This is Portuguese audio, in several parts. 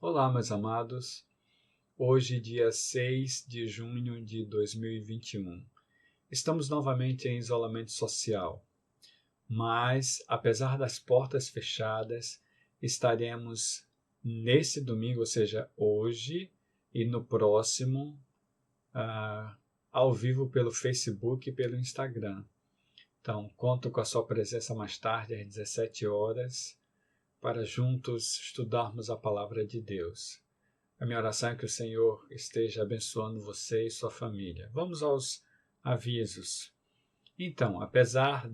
Olá, meus amados. Hoje, dia 6 de junho de 2021. Estamos novamente em isolamento social, mas, apesar das portas fechadas, estaremos nesse domingo, ou seja, hoje e no próximo, ao vivo pelo Facebook e pelo Instagram. Então, conto com a sua presença mais tarde, às 17 horas, para juntos estudarmos a Palavra de Deus. A minha oração é que o Senhor esteja abençoando você e sua família. Vamos aos avisos. Então, apesar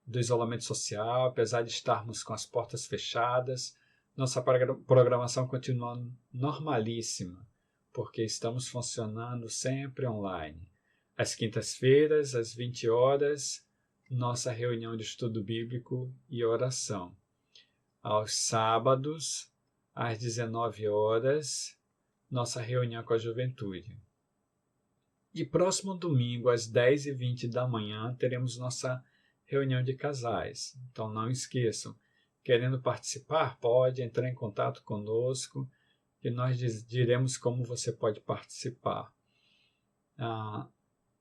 do isolamento social, apesar de estarmos com as portas fechadas, nossa programação continua normalíssima, porque estamos funcionando sempre online. Às quintas-feiras, às 20 horas, nossa reunião de estudo bíblico e oração. Aos sábados, às 19 horas, nossa reunião com a juventude. E próximo domingo, às 10h20 da manhã, teremos nossa reunião de casais. Então não esqueçam, querendo participar, pode entrar em contato conosco e nós diremos como você pode participar.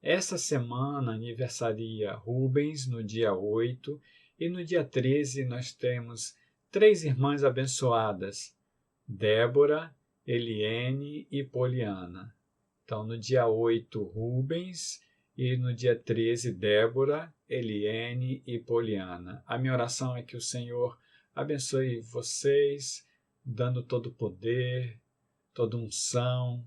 Essa semana aniversaria Rubens no dia 8 e no dia 13 nós temos 3 irmãs abençoadas, Débora, Eliene e Poliana. Então, no dia 8, Rubens, e no dia 13, Débora, Eliene e Poliana. A minha oração é que o Senhor abençoe vocês, dando todo o poder, toda unção,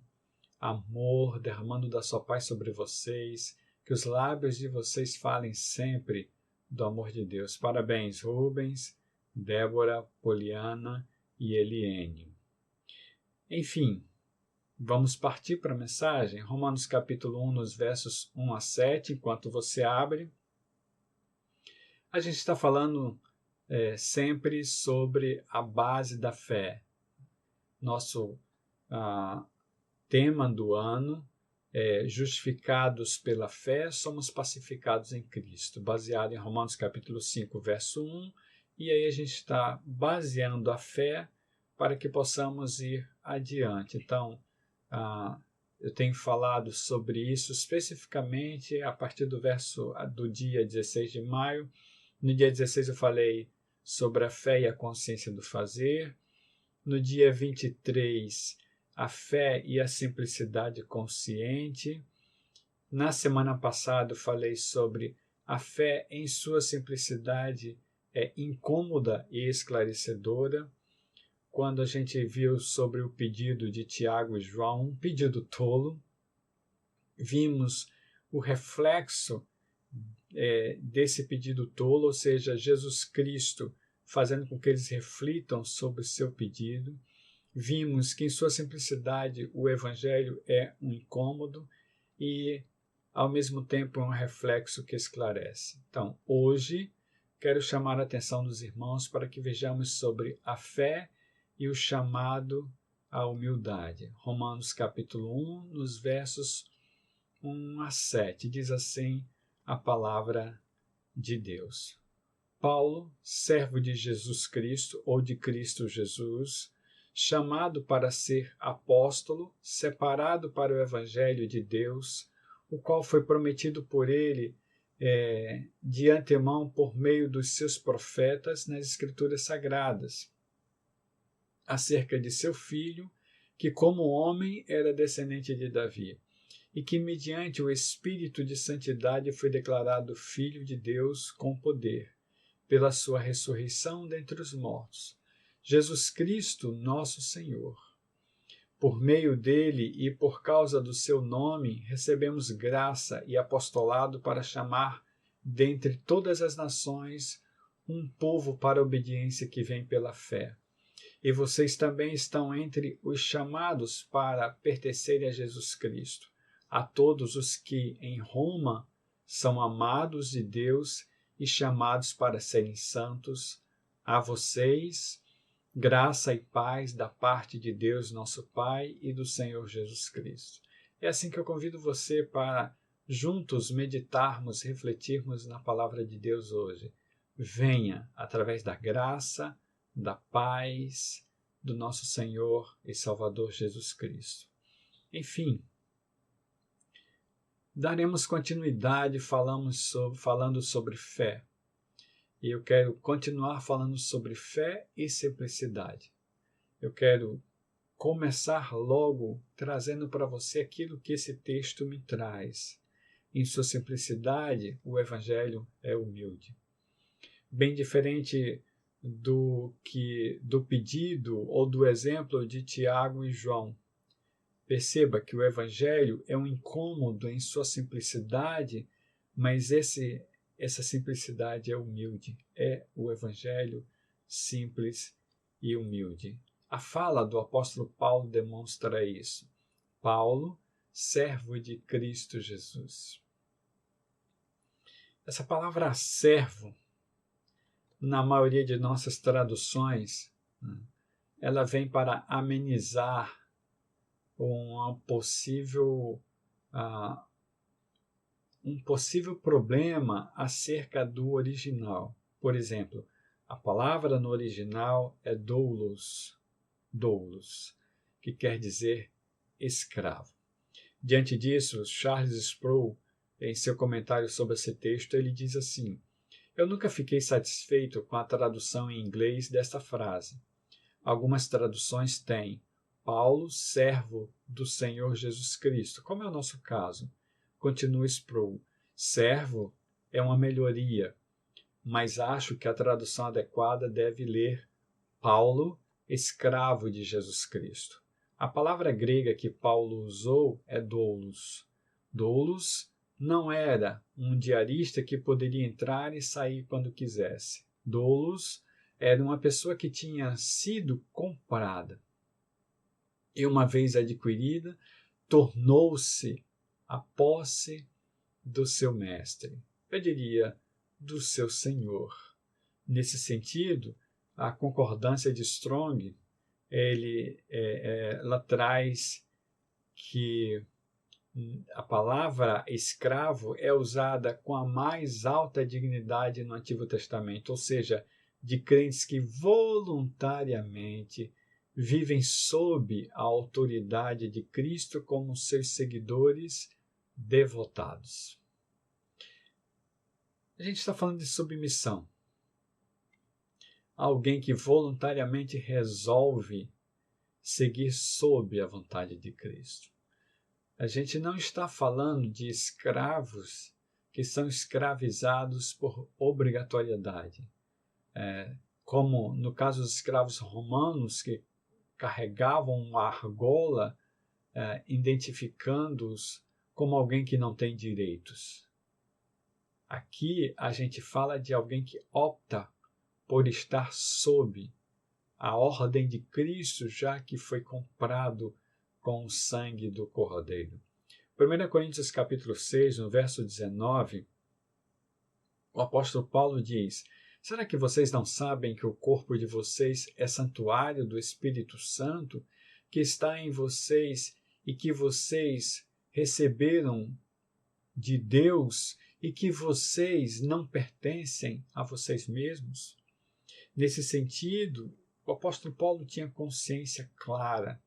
amor, derramando da sua paz sobre vocês, que os lábios de vocês falem sempre do amor de Deus. Parabéns, Rubens, Débora, Poliana e Eliene. Enfim, vamos partir para a mensagem. Romanos capítulo 1, nos versos 1 a 7, enquanto você abre. A gente está falando sempre sobre a base da fé. Nosso tema do ano é justificados pela fé, somos pacificados em Cristo, baseado em Romanos capítulo 5, verso 1, e aí a gente está baseando a fé para que possamos ir adiante. Então, eu tenho falado sobre isso especificamente a partir do dia 16 de maio. No dia 16 eu falei sobre a fé e a consciência do fazer. No dia 23, a fé e a simplicidade consciente. Na semana passada eu falei sobre a fé em sua simplicidade incômoda e esclarecedora. Quando a gente viu sobre o pedido de Tiago e João, um pedido tolo, vimos o reflexo desse pedido tolo, ou seja, Jesus Cristo fazendo com que eles reflitam sobre o seu pedido. Vimos que em sua simplicidade o Evangelho é um incômodo e, ao mesmo tempo, é um reflexo que esclarece. Então, hoje, quero chamar a atenção dos irmãos para que vejamos sobre a fé e o chamado à humildade. Romanos capítulo 1, nos versos 1 a 7, diz assim a palavra de Deus. Paulo, servo de Jesus Cristo ou de Cristo Jesus, chamado para ser apóstolo, separado para o Evangelho de Deus, o qual foi prometido por ele de antemão por meio dos seus profetas nas Escrituras Sagradas, acerca de seu filho, que como homem era descendente de Davi, e que mediante o Espírito de Santidade foi declarado Filho de Deus com poder, pela sua ressurreição dentre os mortos, Jesus Cristo, nosso Senhor. Por meio dele e por causa do seu nome, recebemos graça e apostolado para chamar dentre todas as nações um povo para a obediência que vem pela fé. E vocês também estão entre os chamados para pertencerem a Jesus Cristo, a todos os que em Roma são amados de Deus e chamados para serem santos. A vocês, graça e paz da parte de Deus, nosso Pai, e do Senhor Jesus Cristo. É assim que eu convido você para juntos meditarmos, refletirmos na palavra de Deus hoje. Venha, através da graça, da paz, do nosso Senhor e Salvador Jesus Cristo. Enfim, daremos continuidade falando sobre fé. E eu quero continuar falando sobre fé e simplicidade. Eu quero começar logo trazendo para você aquilo que esse texto me traz. Em sua simplicidade, o Evangelho é humilde. Bem diferente do pedido ou do exemplo de Tiago e João. Perceba que o Evangelho é um incômodo em sua simplicidade, mas essa simplicidade é humilde. É o Evangelho simples e humilde. A fala do apóstolo Paulo demonstra isso. Paulo, servo de Cristo Jesus. Essa palavra servo, na maioria de nossas traduções, ela vem para amenizar um possível problema acerca do original. Por exemplo, a palavra no original é doulos, que quer dizer escravo. Diante disso, Charles Sproul, em seu comentário sobre esse texto, ele diz assim: eu nunca fiquei satisfeito com a tradução em inglês desta frase. Algumas traduções têm Paulo, servo do Senhor Jesus Cristo, como é o nosso caso. Continua Sproul: servo é uma melhoria, mas acho que a tradução adequada deve ler Paulo, escravo de Jesus Cristo. A palavra grega que Paulo usou é doulos. Doulos não era um diarista que poderia entrar e sair quando quisesse. Doulos era uma pessoa que tinha sido comprada e, uma vez adquirida, tornou-se a posse do seu mestre, eu diria, do seu senhor. Nesse sentido, a concordância de Strong, ela traz que a palavra escravo é usada com a mais alta dignidade no Antigo Testamento, ou seja, de crentes que voluntariamente vivem sob a autoridade de Cristo como seus seguidores devotados. A gente está falando de submissão. Alguém que voluntariamente resolve seguir sob a vontade de Cristo. A gente não está falando de escravos que são escravizados por obrigatoriedade, como no caso dos escravos romanos que carregavam uma argola, identificando-os como alguém que não tem direitos. Aqui a gente fala de alguém que opta por estar sob a ordem de Cristo, já que foi comprado com o sangue do Cordeiro. 1 Coríntios capítulo 6, no verso 19, o apóstolo Paulo diz: será que vocês não sabem que o corpo de vocês é santuário do Espírito Santo, que está em vocês e que vocês receberam de Deus e que vocês não pertencem a vocês mesmos? Nesse sentido, o apóstolo Paulo tinha consciência clara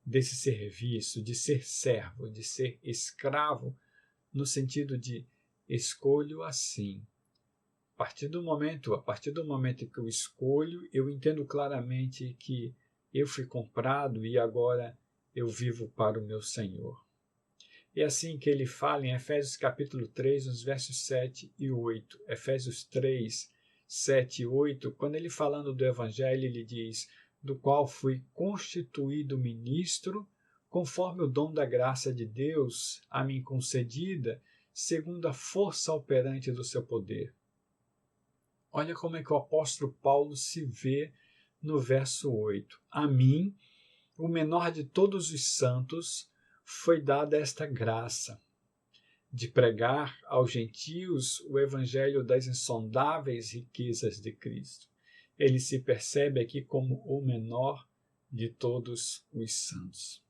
desse serviço, de ser servo, de ser escravo, no sentido de escolho assim. A partir do momento que eu escolho, eu entendo claramente que eu fui comprado e agora eu vivo para o meu Senhor. É assim que ele fala em Efésios capítulo 3, nos versos 7 e 8. Efésios 3, 7 e 8, quando ele falando do Evangelho, ele diz: do qual fui constituído ministro, conforme o dom da graça de Deus a mim concedida, segundo a força operante do seu poder. Olha como é que o apóstolo Paulo se vê no verso 8. A mim, o menor de todos os santos, foi dada esta graça, de pregar aos gentios o evangelho das insondáveis riquezas de Cristo. Ele se percebe aqui como o menor de todos os santos.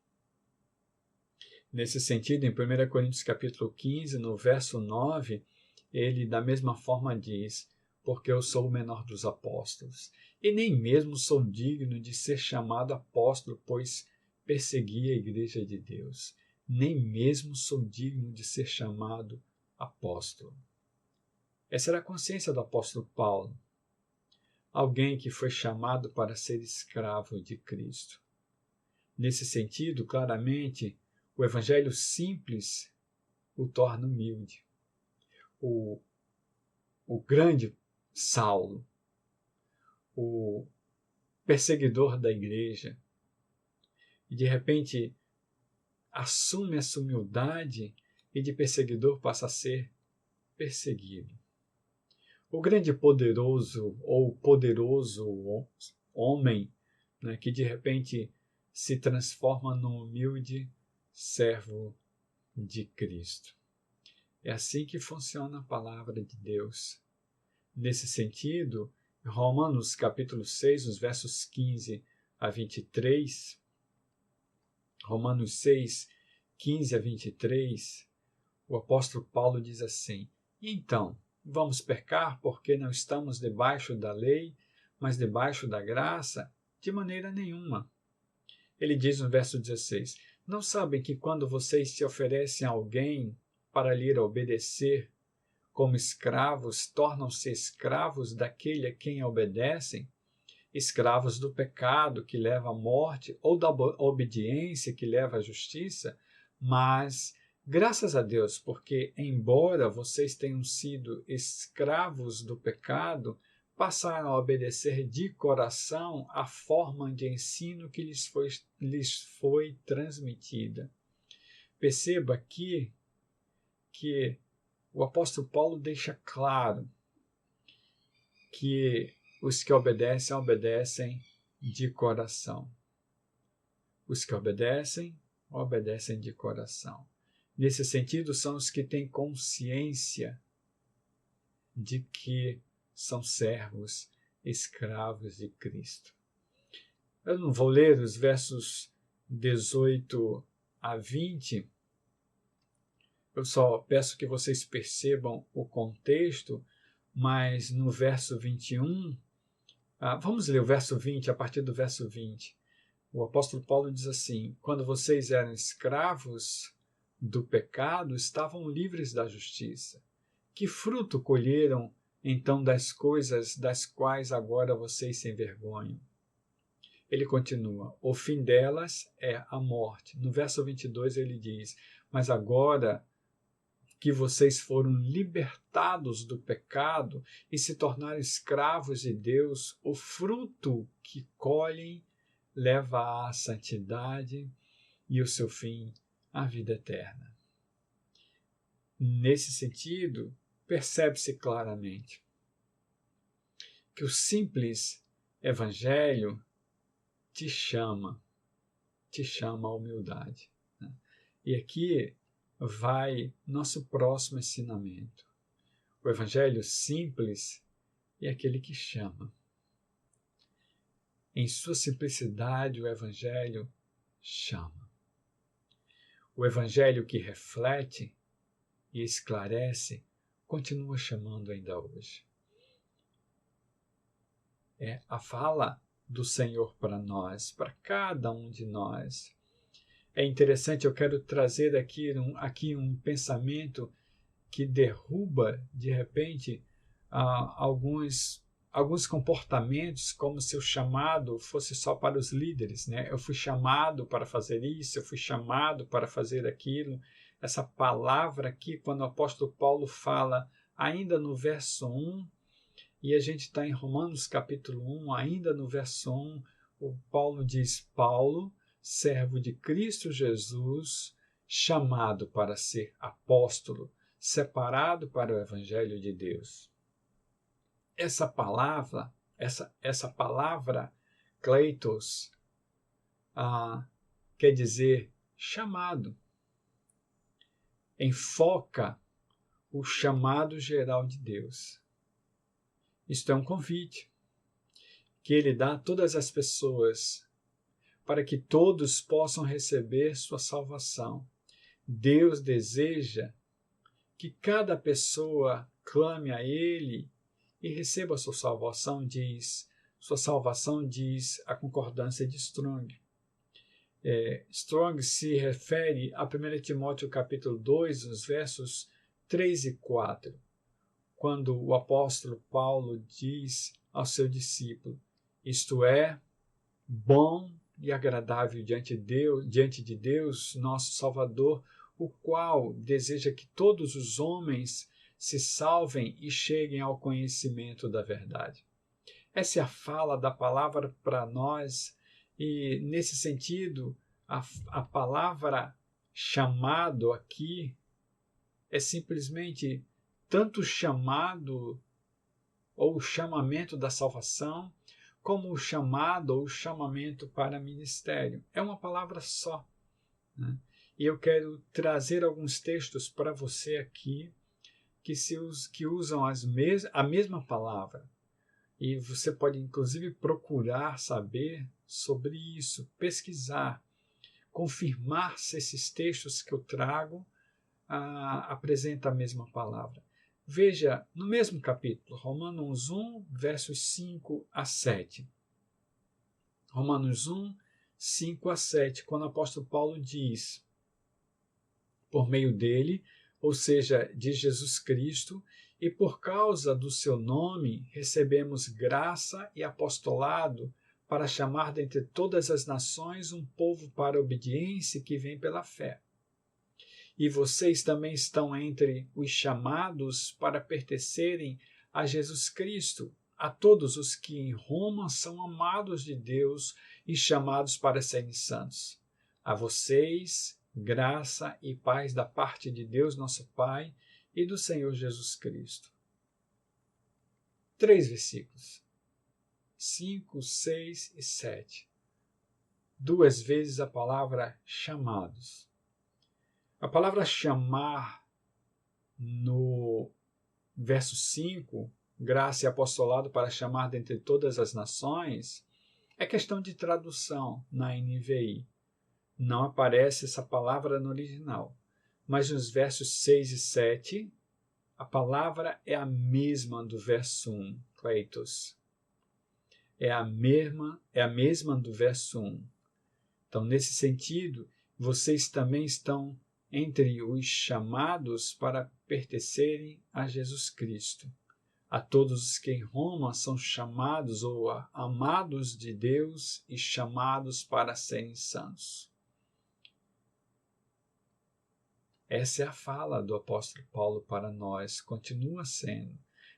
Nesse sentido, em 1 Coríntios capítulo 15, no verso 9, ele da mesma forma diz: porque eu sou o menor dos apóstolos. E nem mesmo sou digno de ser chamado apóstolo, pois persegui a igreja de Deus. Nem mesmo sou digno de ser chamado apóstolo. Essa era a consciência do apóstolo Paulo, alguém que foi chamado para ser escravo de Cristo. Nesse sentido, claramente, o evangelho simples o torna humilde. O grande Saulo, o perseguidor da igreja, e de repente assume essa humildade e de perseguidor passa a ser perseguido. O grande poderoso ou poderoso homem, né, que de repente se transforma num humilde servo de Cristo. É assim que funciona a palavra de Deus. Nesse sentido, em Romanos capítulo 6, os versos 15 a 23, Romanos 6, 15 a 23, o apóstolo Paulo diz assim: então, vamos pecar porque não estamos debaixo da lei, mas debaixo da graça? De maneira nenhuma. Ele diz no verso 16: não sabem que quando vocês se oferecem a alguém para lhe obedecer como escravos, tornam-se escravos daquele a quem obedecem? Escravos do pecado que leva à morte ou da obediência que leva à justiça? Mas graças a Deus, porque embora vocês tenham sido escravos do pecado, passaram a obedecer de coração a forma de ensino que lhes foi transmitida. Perceba aqui que o apóstolo Paulo deixa claro que os que obedecem, obedecem de coração. Os que obedecem, obedecem de coração. Nesse sentido, são os que têm consciência de que são servos, escravos de Cristo. Eu não vou ler os versos 18 a 20, eu só peço que vocês percebam o contexto, mas no verso 21, vamos ler o verso 20, a partir do verso 20. O apóstolo Paulo diz assim: quando vocês eram escravos do pecado, estavam livres da justiça. Que fruto colheram, então, das coisas das quais agora vocês se envergonham? Ele continua: o fim delas é a morte. No verso 22 ele diz: mas agora que vocês foram libertados do pecado e se tornaram escravos de Deus, o fruto que colhem leva à santidade e o seu fim à vida eterna. Nesse sentido, percebe-se claramente que o simples evangelho te chama à humildade. E aqui vai nosso próximo ensinamento. O evangelho simples é aquele que chama. Em sua simplicidade, o evangelho chama. O evangelho que reflete e esclarece continua chamando ainda hoje. É a fala do Senhor para nós, para cada um de nós. É interessante, eu quero trazer aqui um pensamento que derruba, de repente, alguns comportamentos, como se o chamado fosse só para os líderes, né? Eu fui chamado para fazer isso, eu fui chamado para fazer aquilo. Essa palavra aqui, quando o apóstolo Paulo fala, ainda no verso 1, e a gente está em Romanos capítulo 1, ainda no verso 1, o Paulo diz: Paulo, servo de Cristo Jesus, chamado para ser apóstolo, separado para o evangelho de Deus. Essa palavra, kleitos, quer dizer chamado. Enfoca o chamado geral de Deus. Isto é um convite que ele dá a todas as pessoas para que todos possam receber sua salvação. Deus deseja que cada pessoa clame a Ele e receba a sua salvação, diz: sua salvação, diz a concordância de Strong. Strong se refere a 1 Timóteo capítulo 2, nos versos 3 e 4, quando o apóstolo Paulo diz ao seu discípulo: isto é bom e agradável diante de Deus, nosso Salvador, o qual deseja que todos os homens se salvem e cheguem ao conhecimento da verdade. Essa é a fala da palavra para nós, e nesse sentido, a palavra chamado aqui é simplesmente tanto o chamado ou o chamamento da salvação, como o chamado ou o chamamento para ministério. É uma palavra só, né? E eu quero trazer alguns textos para você aqui que usam a mesma palavra. E você pode, inclusive, procurar saber sobre isso, pesquisar, confirmar se esses textos que eu trago apresentam a mesma palavra. Veja, no mesmo capítulo, Romanos 1, versos 5 a 7. Romanos 1, 5 a 7, quando o apóstolo Paulo diz: por meio dele, ou seja, de Jesus Cristo, e por causa do seu nome, recebemos graça e apostolado para chamar dentre todas as nações um povo para a obediência que vem pela fé. E vocês também estão entre os chamados para pertencerem a Jesus Cristo, a todos os que em Roma são amados de Deus e chamados para serem santos. A vocês, graça e paz da parte de Deus, nosso Pai, e do Senhor Jesus Cristo. 3 versículos, 5, 6 e 7. 2 vezes a palavra chamados. A palavra chamar no verso 5, graça e apostolado para chamar dentre todas as nações, é questão de tradução na NVI. Não aparece essa palavra no original, mas nos versos 6 e 7, a palavra é a mesma do verso 1, kleitos. É a mesma do verso 1. Então, nesse sentido, vocês também estão entre os chamados para pertencerem a Jesus Cristo. A todos os que em Roma são chamados ou amados de Deus e chamados para serem santos. Essa é a fala do apóstolo Paulo para nós, continua sendo,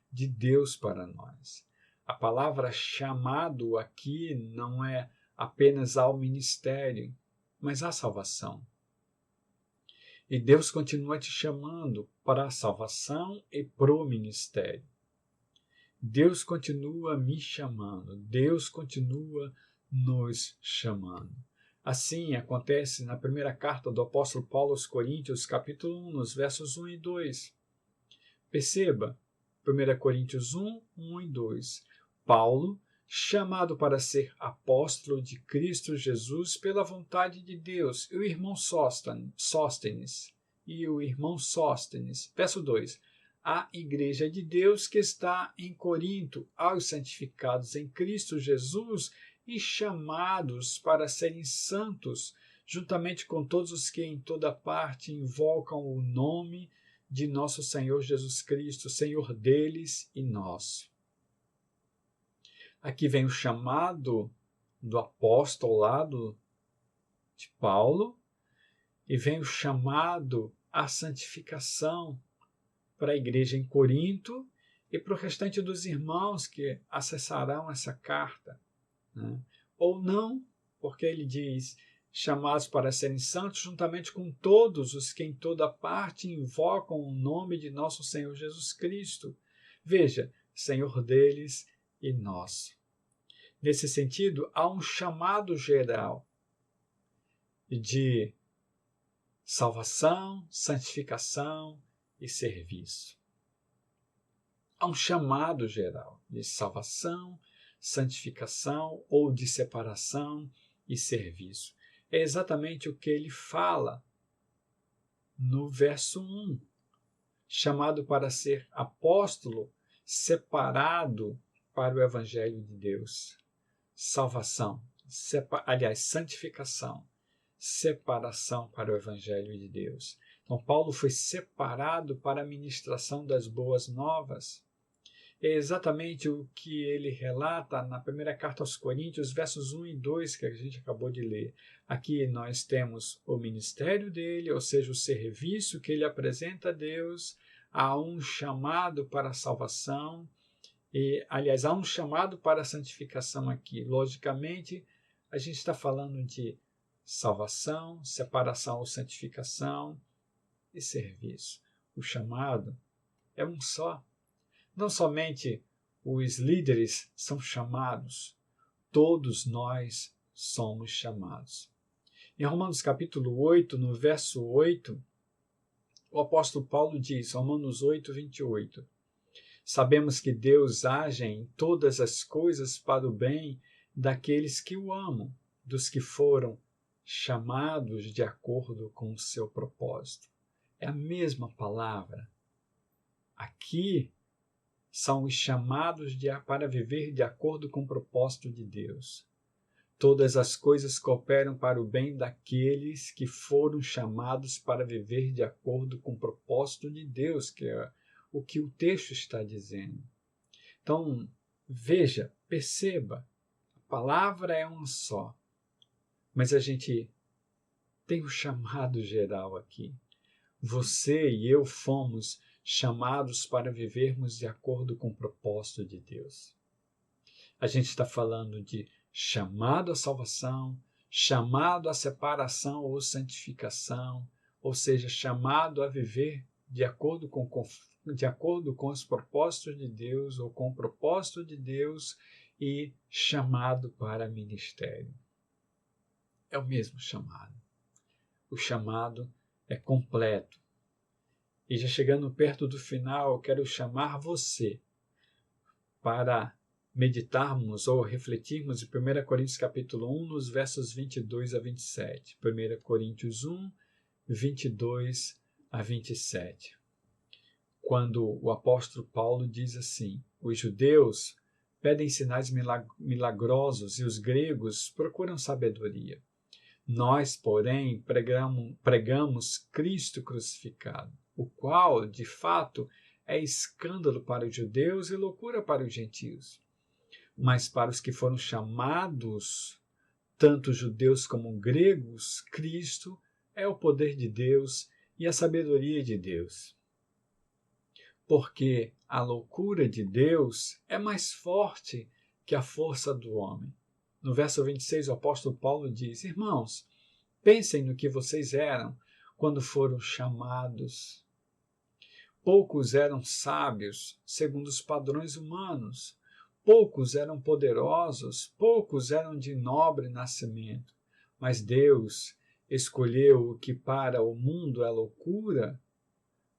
de Deus para nós. A palavra chamado aqui não é apenas ao ministério, mas à salvação. E Deus continua te chamando para a salvação e para o ministério. Deus continua me chamando, Deus continua nos chamando. Assim acontece na primeira carta do apóstolo Paulo aos Coríntios, capítulo 1, nos versos 1 e 2. Perceba, 1 Coríntios 1, 1 e 2. Paulo, chamado para ser apóstolo de Cristo Jesus pela vontade de Deus, e o irmão Sóstenes. Verso 2. A igreja de Deus que está em Corinto, aos santificados em Cristo Jesus e chamados para serem santos, juntamente com todos os que em toda parte invocam o nome de nosso Senhor Jesus Cristo, Senhor deles e nosso. Aqui vem o chamado do apostolado de Paulo e vem o chamado à santificação para a igreja em Corinto e para o restante dos irmãos que acessarão essa carta, né? Ou não, porque ele diz, chamados para serem santos, juntamente com todos os que em toda parte invocam o nome de nosso Senhor Jesus Cristo. Veja, Senhor deles e nosso. Nesse sentido, há um chamado geral de salvação, santificação e serviço. Há um chamado geral de salvação, santificação ou de separação e serviço. É exatamente o que ele fala no verso 1. Chamado para ser apóstolo, separado para o Evangelho de Deus. salvação, santificação, separação para o Evangelho de Deus. Então, Paulo foi separado para a ministração das boas novas. É exatamente o que ele relata na primeira carta aos Coríntios, versos 1 e 2, que a gente acabou de ler. Aqui nós temos o ministério dele, ou seja, o serviço que ele apresenta a Deus. Há um chamado para a salvação, e, aliás, há um chamado para a santificação aqui. Logicamente, a gente está falando de salvação, separação ou santificação e serviço. O chamado é um só. Não somente os líderes são chamados, todos nós somos chamados. Em Romanos capítulo 8, no verso 8, o apóstolo Paulo diz, Romanos 8, 28, sabemos que Deus age em todas as coisas para o bem daqueles que o amam, dos que foram chamados de acordo com o seu propósito. É a mesma palavra. Aqui são os chamados para viver de acordo com o propósito de Deus. Todas as coisas cooperam para o bem daqueles que foram chamados para viver de acordo com o propósito de Deus, que é o que o texto está dizendo. Então, veja, perceba, a palavra é uma só, mas a gente tem o chamado geral aqui. Você e eu fomos chamados para vivermos de acordo com o propósito de Deus. A gente está falando de chamado à salvação, chamado à separação ou santificação, ou seja, chamado a viver de acordo com os propósitos de Deus ou com o propósito de Deus e chamado para ministério. É o mesmo chamado. O chamado é completo. E já chegando perto do final, eu quero chamar você para meditarmos ou refletirmos em 1 Coríntios capítulo 1, nos versos 22 a 27. 1 Coríntios 1, 22 a 27. Quando o apóstolo Paulo diz assim, os judeus pedem sinais milagrosos e os gregos procuram sabedoria. Nós, porém, pregamos Cristo crucificado, o qual, de fato, é escândalo para os judeus e loucura para os gentios. Mas para os que foram chamados, tanto judeus como gregos, Cristo é o poder de Deus e a sabedoria de Deus. Porque a loucura de Deus é mais forte que a força do homem. No verso 26, o apóstolo Paulo diz, irmãos, pensem no que vocês eram quando foram chamados. Poucos eram sábios, segundo os padrões humanos. Poucos eram poderosos, poucos eram de nobre nascimento. Mas Deus escolheu o que para o mundo é loucura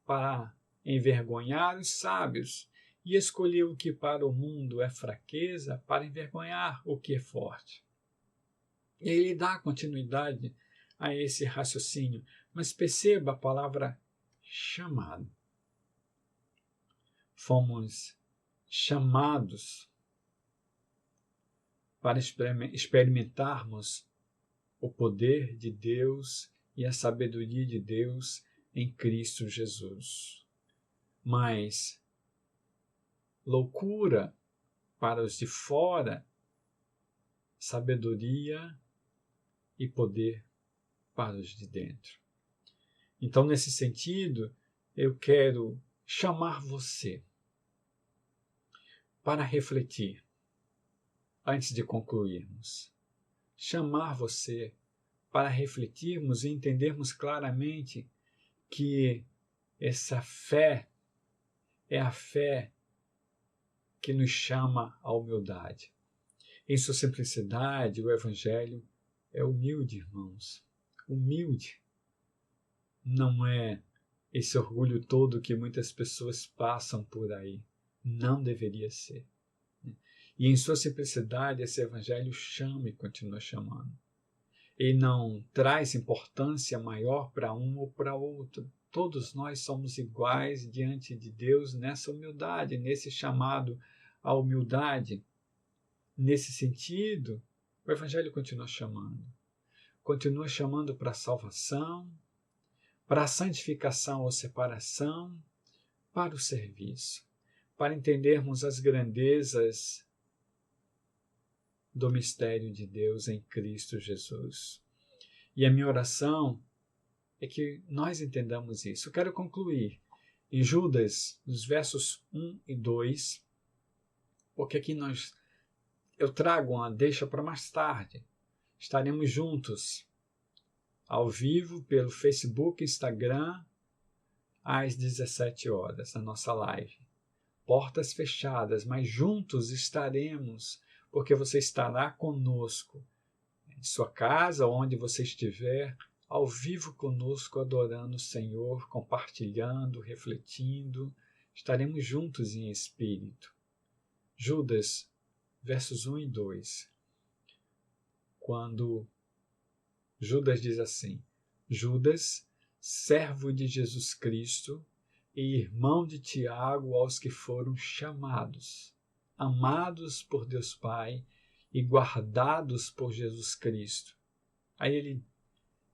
para envergonhar os sábios, e escolheu o que para o mundo é fraqueza para envergonhar o que é forte. E ele dá continuidade a esse raciocínio, mas perceba a palavra chamado. Fomos chamados para experimentarmos o poder de Deus e a sabedoria de Deus em Cristo Jesus. Mas loucura para os de fora, sabedoria e poder para os de dentro. Então, nesse sentido, eu quero chamar você para refletir antes de concluirmos. Chamar você para refletirmos e entendermos claramente que essa fé é a fé que nos chama à humildade. Em sua simplicidade, o Evangelho é humilde, irmãos. Humilde. Não é esse orgulho todo que muitas pessoas passam por aí. Não deveria ser. E em sua simplicidade, esse Evangelho chama e continua chamando. E não traz importância maior para um ou para outro. Todos nós somos iguais diante de Deus nessa humildade, nesse chamado à humildade. nesse sentido, o Evangelho continua chamando para a salvação, para a santificação ou separação, para o serviço, para entendermos as grandezas do mistério de Deus em Cristo Jesus. E a minha oração é que nós entendamos isso. Eu quero concluir em Judas, nos versos 1 e 2, porque aqui eu trago uma deixa para mais tarde. Estaremos juntos, ao vivo, pelo Facebook, Instagram, às 17 horas, na nossa live. Portas fechadas, mas juntos estaremos, porque você estará conosco, em sua casa, onde você estiver, ao vivo conosco, adorando o Senhor, compartilhando, refletindo. Estaremos juntos em espírito. Judas, versos 1 e 2. Quando Judas diz assim: Judas, servo de Jesus Cristo e irmão de Tiago, aos que foram chamados, amados por Deus Pai e guardados por Jesus Cristo. Aí ele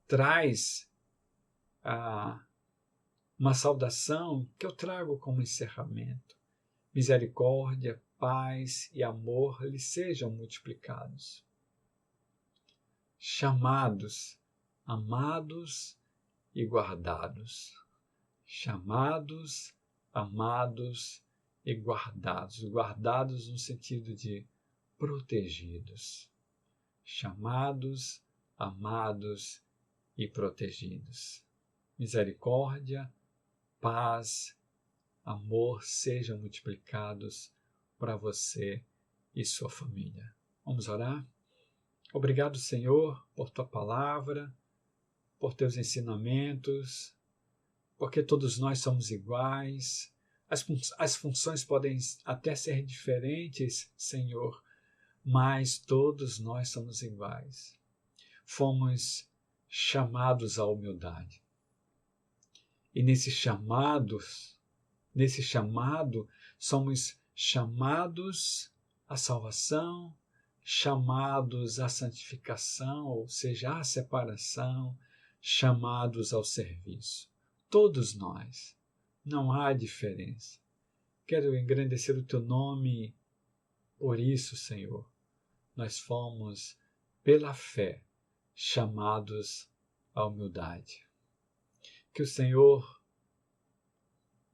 traz uma saudação que eu trago como encerramento. Misericórdia, paz e amor lhes sejam multiplicados. Chamados, amados e guardados. Chamados, amados e guardados. Guardados no sentido de protegidos. Chamados, amados e protegidos. Misericórdia, paz, amor sejam multiplicados para você e sua família. Vamos orar? Obrigado, Senhor, por tua palavra, por teus ensinamentos, porque todos nós somos iguais. As funções podem até ser diferentes, Senhor, mas todos nós somos iguais. Fomos chamados à humildade. E nesse chamado, somos chamados à salvação, chamados à santificação, ou seja, à separação, chamados ao serviço. Todos nós, não há diferença. Quero engrandecer o teu nome por isso, Senhor. Nós fomos, pela fé, chamados à humildade. Que o Senhor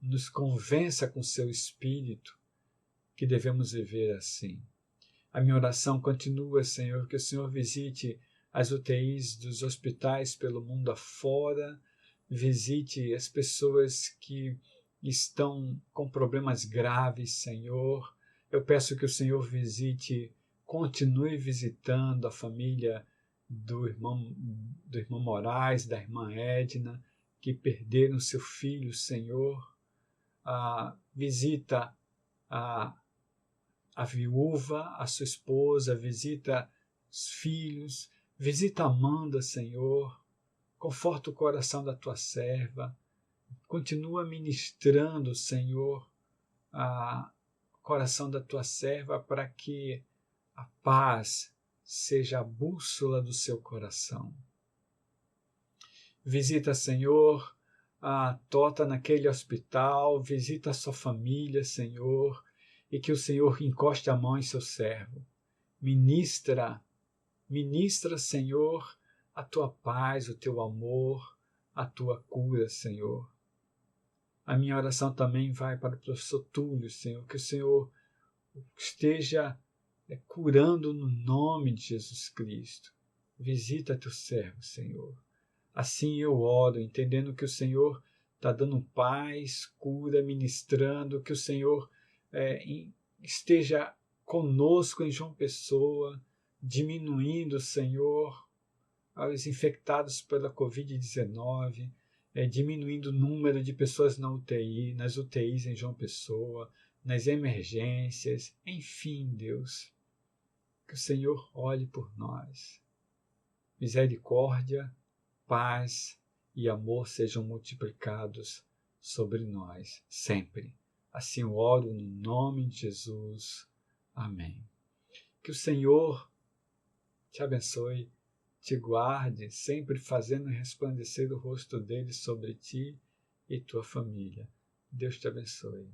nos convença com seu Espírito que devemos viver assim. A minha oração continua, Senhor, que o Senhor visite as UTIs dos hospitais pelo mundo afora, visite as pessoas que estão com problemas graves, Senhor. Eu peço que o Senhor continue visitando a família do irmão Moraes, da irmã Edna, que perderam seu filho, Senhor. Visita a viúva, a sua esposa, visita os filhos, visita Amanda, Senhor, conforta o coração da tua serva, continua ministrando, Senhor, o coração da tua serva para que a paz seja a bússola do seu coração. Visita, Senhor, a Tota naquele hospital, visita a sua família, Senhor, e que o Senhor encoste a mão em seu servo. Ministra, Senhor, a tua paz, o teu amor, a tua cura, Senhor. A minha oração também vai para o professor Túlio, Senhor, que o Senhor esteja curando no nome de Jesus Cristo. Visita teu servo, Senhor. Assim eu oro, entendendo que o Senhor está dando paz, cura, ministrando, que o Senhor esteja conosco em João Pessoa, diminuindo, Senhor, os infectados pela Covid-19, diminuindo o número de pessoas na UTI, nas UTIs em João Pessoa, nas emergências, enfim, Deus, que o Senhor olhe por nós. Misericórdia, paz e amor sejam multiplicados sobre nós, sempre. Assim eu oro no nome de Jesus. Amém. Que Que o Senhor te abençoe, te guarde, sempre fazendo resplandecer o rosto dele sobre ti e tua família. Deus te abençoe.